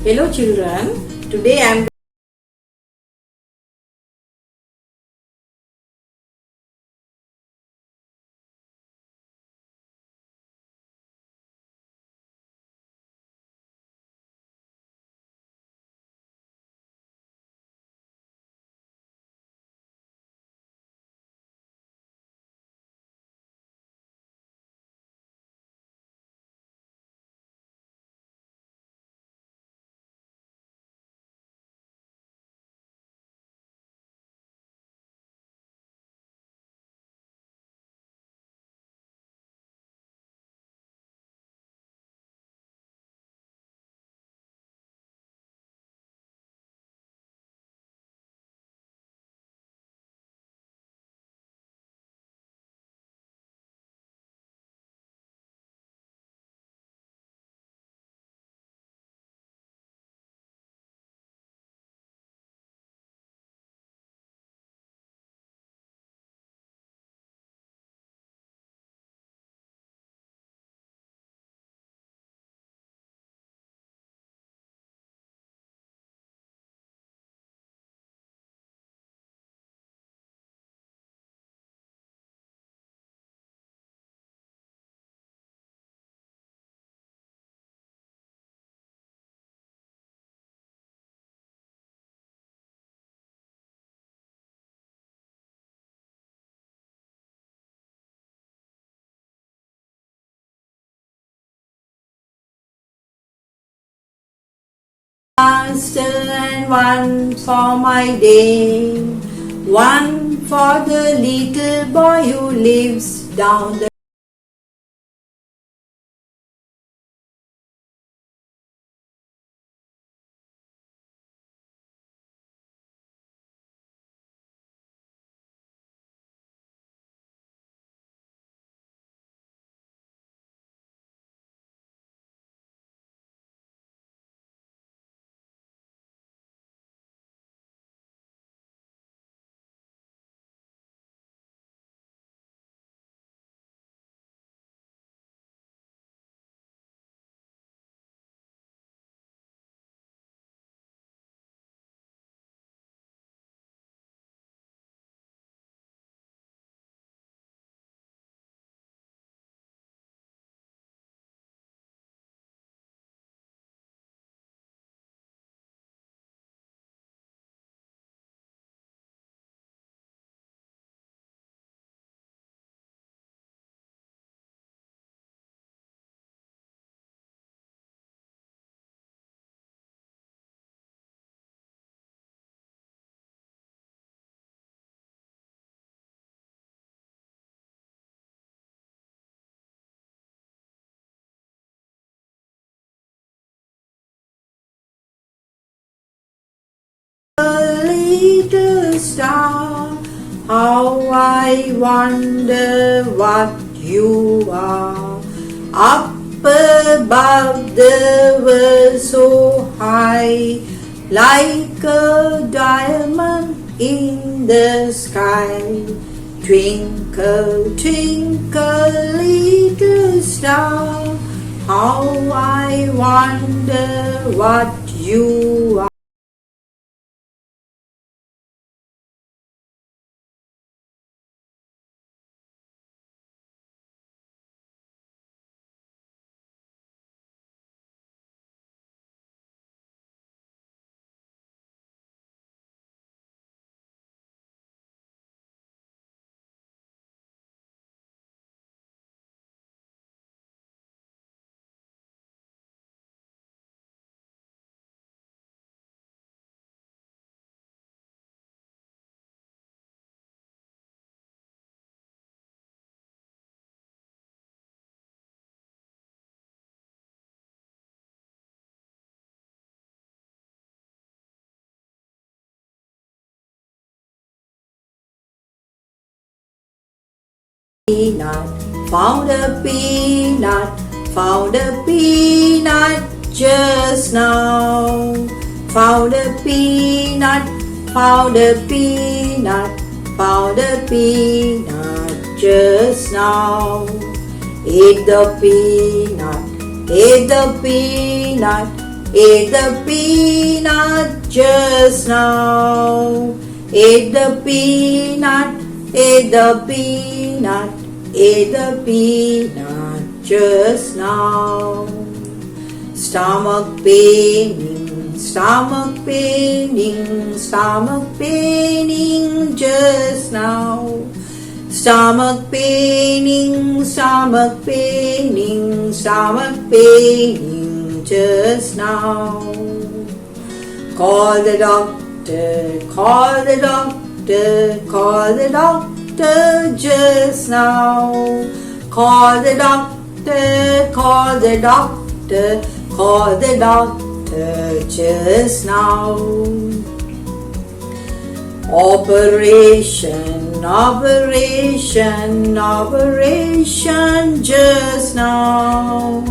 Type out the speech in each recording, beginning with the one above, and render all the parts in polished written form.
Hello children, today I am still and one for my day, one for the little boy who lives down the little star. How I wonder what you are. Up above the world so high, like a diamond in the sky. Twinkle, twinkle, little star. How I wonder what you are. Peanut, found a peanut, found a peanut just now. Found a peanut, found a peanut, found a peanut just now. Ate the peanut, ate the peanut, Ate the peanut just now. Ate the peanut, ate the peanut, ate the peanut just now. Stomach paining, stomach paining, stomach paining just now. Stomach paining, stomach paining, stomach paining just now. Call the doctor, call the doctor, call the doctor just now. Call the doctor, call the doctor, call the doctor just now. Operation, operation, operation just now.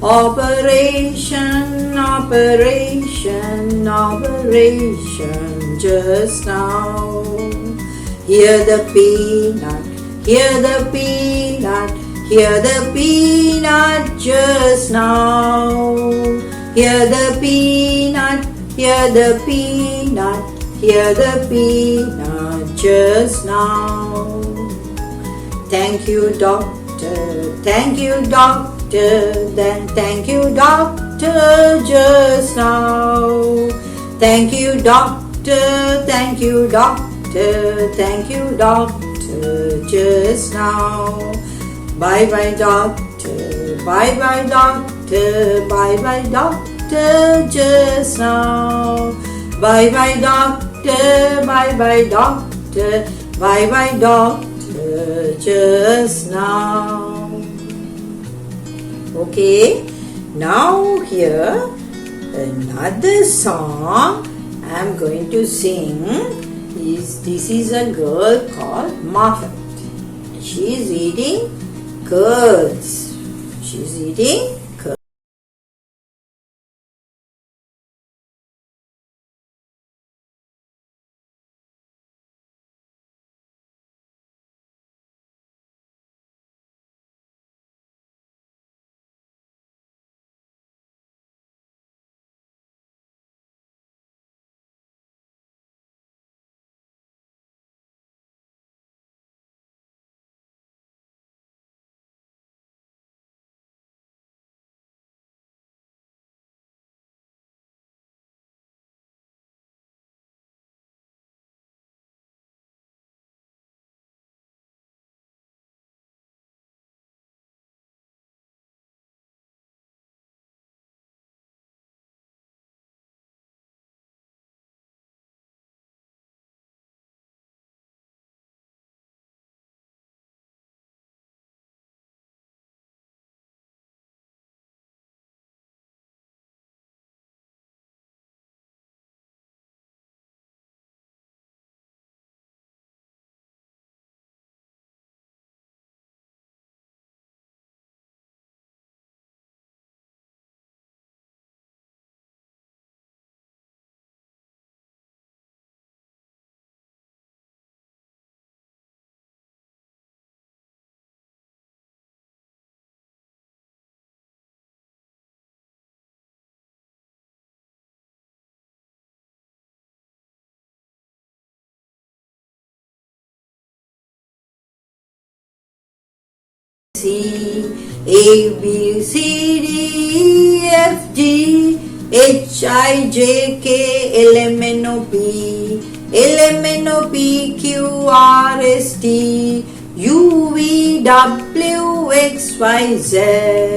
Operation, operation, operation just now. Hear the peanut, hear the peanut, hear the peanut just now. Hear the peanut, hear the peanut, hear the peanut just now. Thank you, doctor, thank you, doctor, then thank you, doctor just now. Thank you, doctor, thank you, doctor, thank you, doctor just now. Bye bye, doctor, bye bye, doctor, bye bye, doctor just now. Bye bye, doctor, bye bye, doctor, bye bye, doctor just now. Okay, now here another song I'm going to sing. This is a girl called Moffat. She is eating curds. She is eating curds. C A B C D E F G H I J K L M N O P L M N O P Q R S T U V W X Y Z.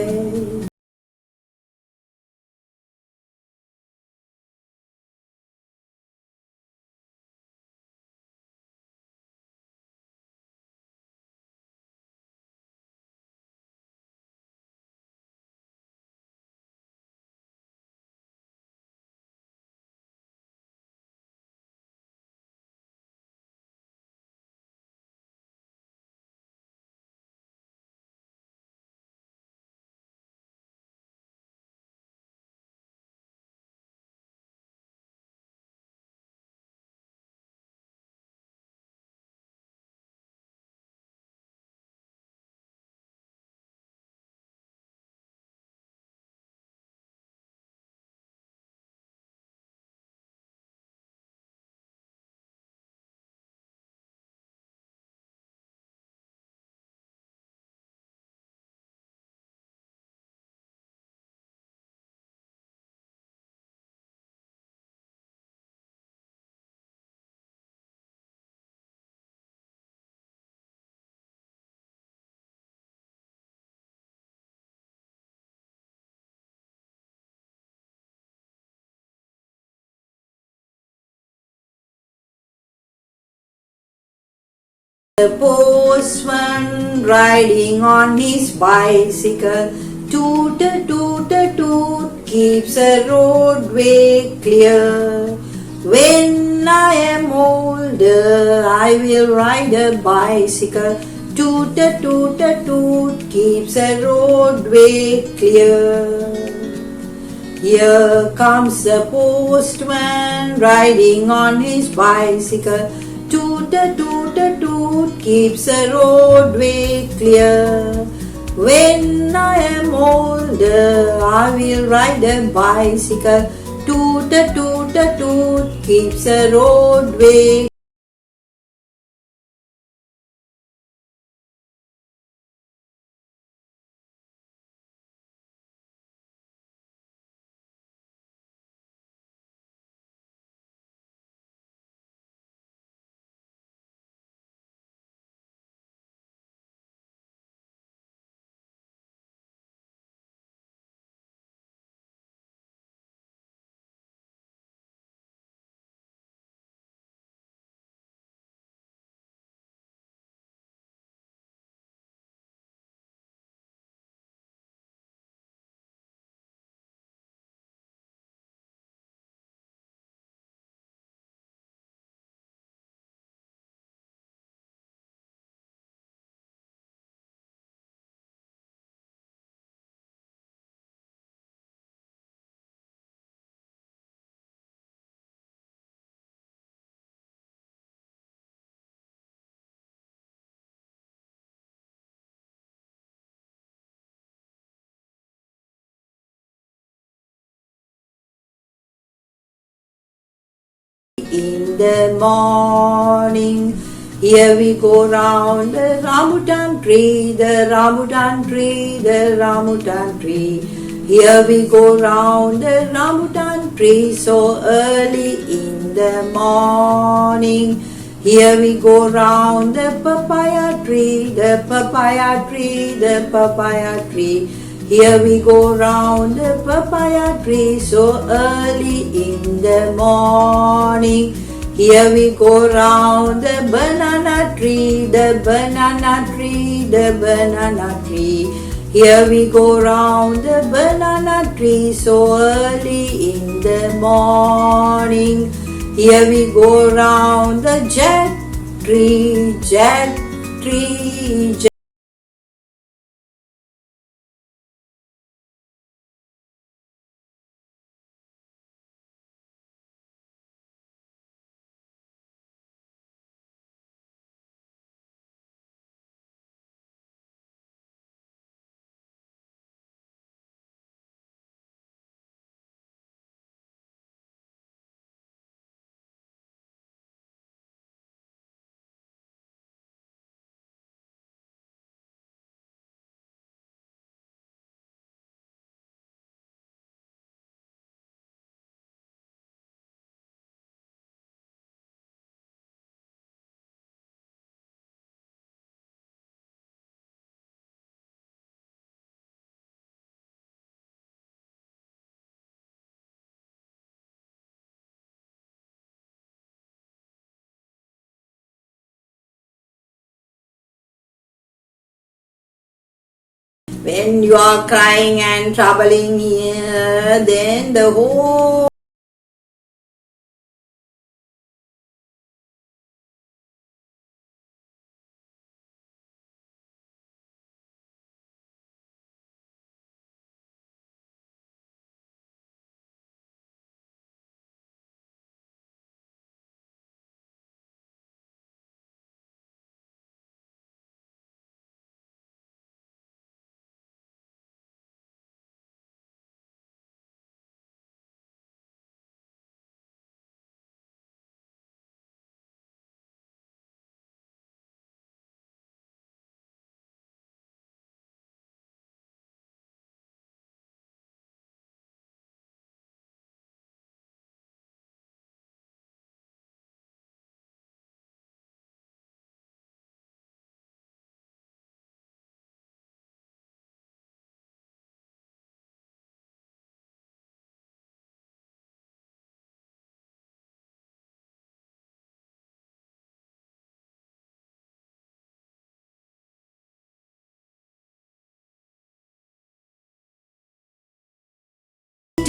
The postman riding on his bicycle, toot a toot a toot, keeps a roadway clear. When I am older, I will ride a bicycle, toot a toot a toot, keeps a roadway clear. Here comes the postman riding on his bicycle, toot a toot a toot, keeps the roadway clear. When I am older, I will ride a bicycle, toot a toot a toot, keeps the roadway. In the morning, here we go round the rambutan tree, the rambutan tree, the rambutan tree. Here we go round the rambutan tree so early in the morning. Here we go round the papaya tree, the papaya tree, the papaya tree. Here we go round the papaya tree so early in the morning. Here we go round the banana tree, the banana tree, the banana tree. Here we go round the banana tree so early in the morning. Here we go round the jack tree, jack tree, when you are crying and troubling here, then the whole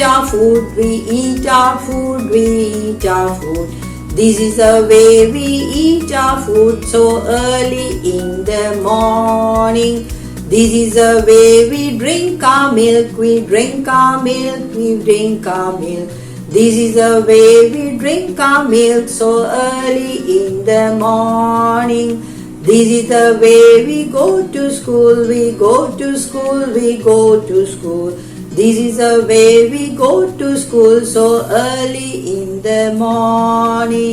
eat our food, we eat our food, we eat our food. This is the way we eat our food so early in the morning. This is the way we drink our milk, we drink our milk, we drink our milk. This is the way we drink our milk so early in the morning. This is the way we go to school, we go to school, we go to school. This is the way we go to school so early in the morning.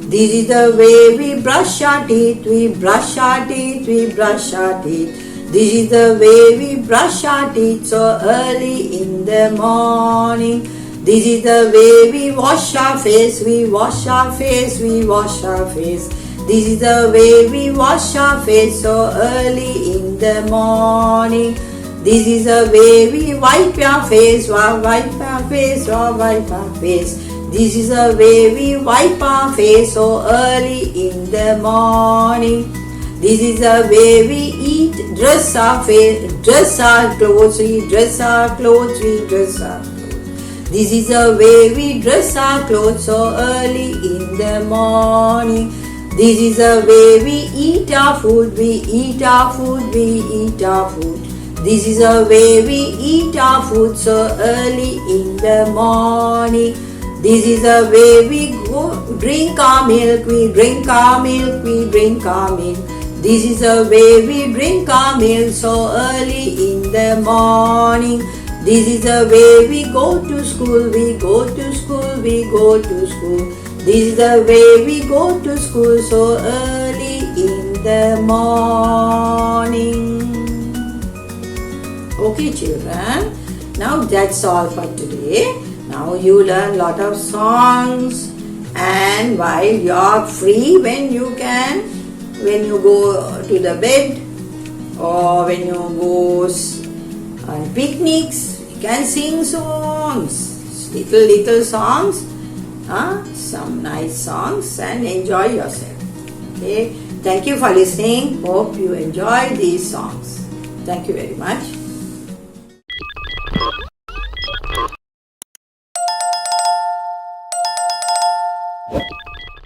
This is the way we brush our teeth, we brush our teeth, we brush our teeth. This is the way we brush our teeth so early in the morning. This is the way we wash our face, we wash our face, we wash our face. This is the way we wash our face so early in the morning. This is the way we wipe our face, wipe our face, wipe our face. This is the way we wipe our face so early in the morning. This is the way we eat, dress our face, dress our clothes, we dress our clothes, we dress our clothes. This is the way we dress our clothes so early in the morning. This is the way we eat our food, we eat our food, we eat our food. This is the way we eat our food so early in the morning. This is the way we go drink our milk, we drink our milk, we drink our milk. This is the way we drink our milk so early in the morning. This is the way we go to school, we go to school, we go to school. This is the way we go to school so early in the morning. Okay children, now that's all for today. Now you learn lot of songs, and while you are free, when you can, when you go to the bed or when you go on picnics, you can sing songs, little songs, some nice songs, and enjoy yourself. Okay, thank you for listening. Hope you enjoy these songs. Thank you very much.